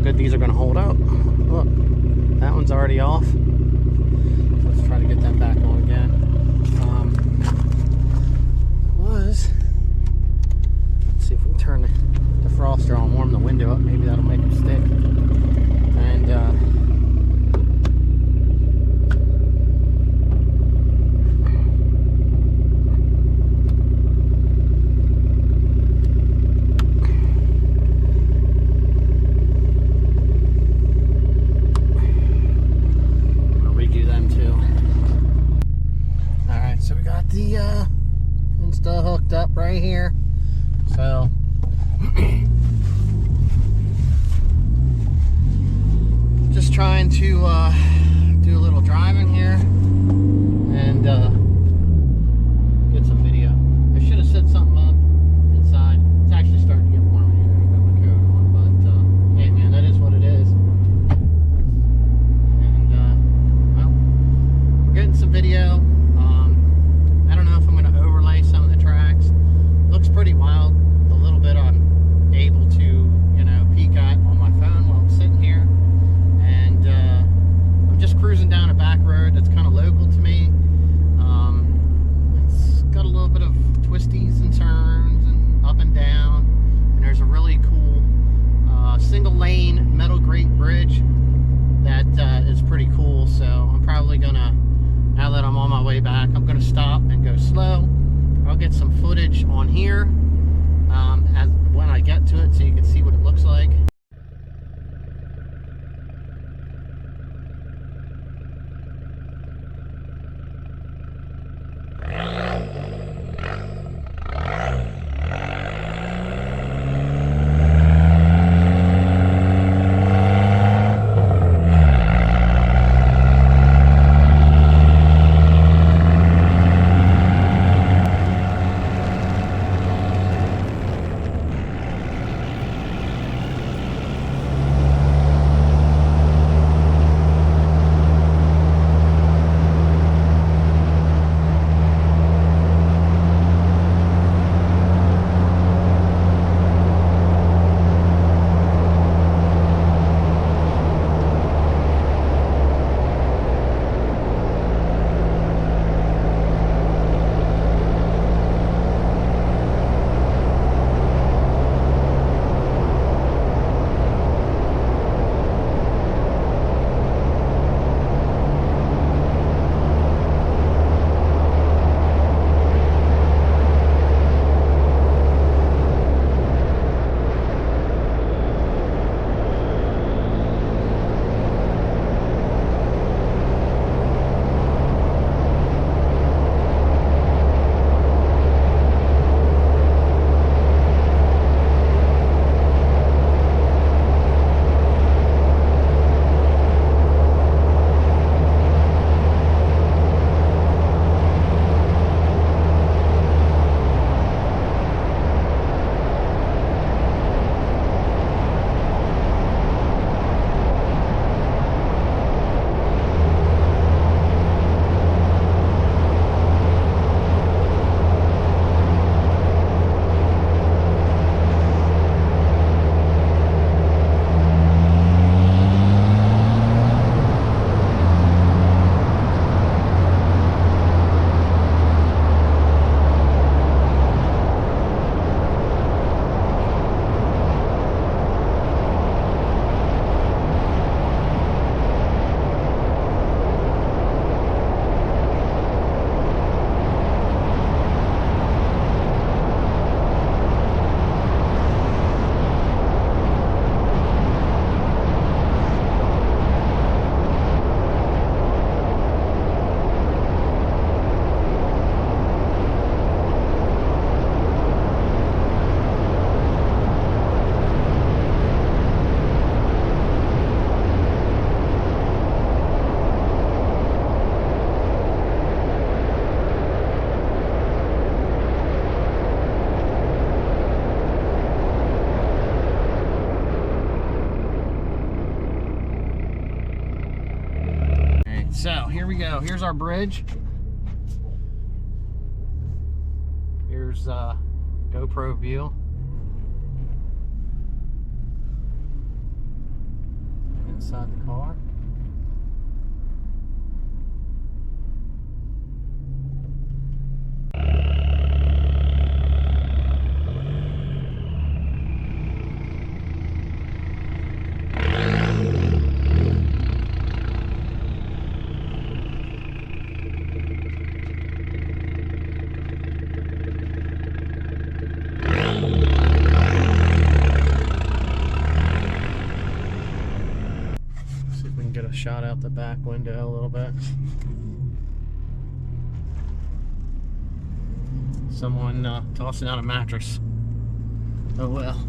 good these are going to hold up. Look, that one's already off. Let's try to get them back on again. Let's see if we can turn the defroster on, warm the window up. Maybe that'll make them stick. And so we got the insta hooked up right here. So just trying to do a little driving here and get some video. I should have set something up inside. It's actually starting to get warm here. I got my coat on, but hey man, that is what it is. And well, we're getting some video. I don't know if I'm going to overlay some of the tracks. Looks pretty wild. The little bit I'm able to, you know, peek at on my phone while I'm sitting here. And I'm just cruising down a back road that's kind of local to me. It's got a little bit of twisties and turns and up and down. And there's a really cool single lane metal grate bridge that is pretty cool. So I'm probably going to, now that I'm on my way back, I'm going to stop and go slow. I'll get some footage on here when I get to it so you can see what it looks like. So here we go. Here's our bridge. Here's GoPro view. inside the car. See if we can get a shot out the back window a little bit. Someone tossing out a mattress. Oh well.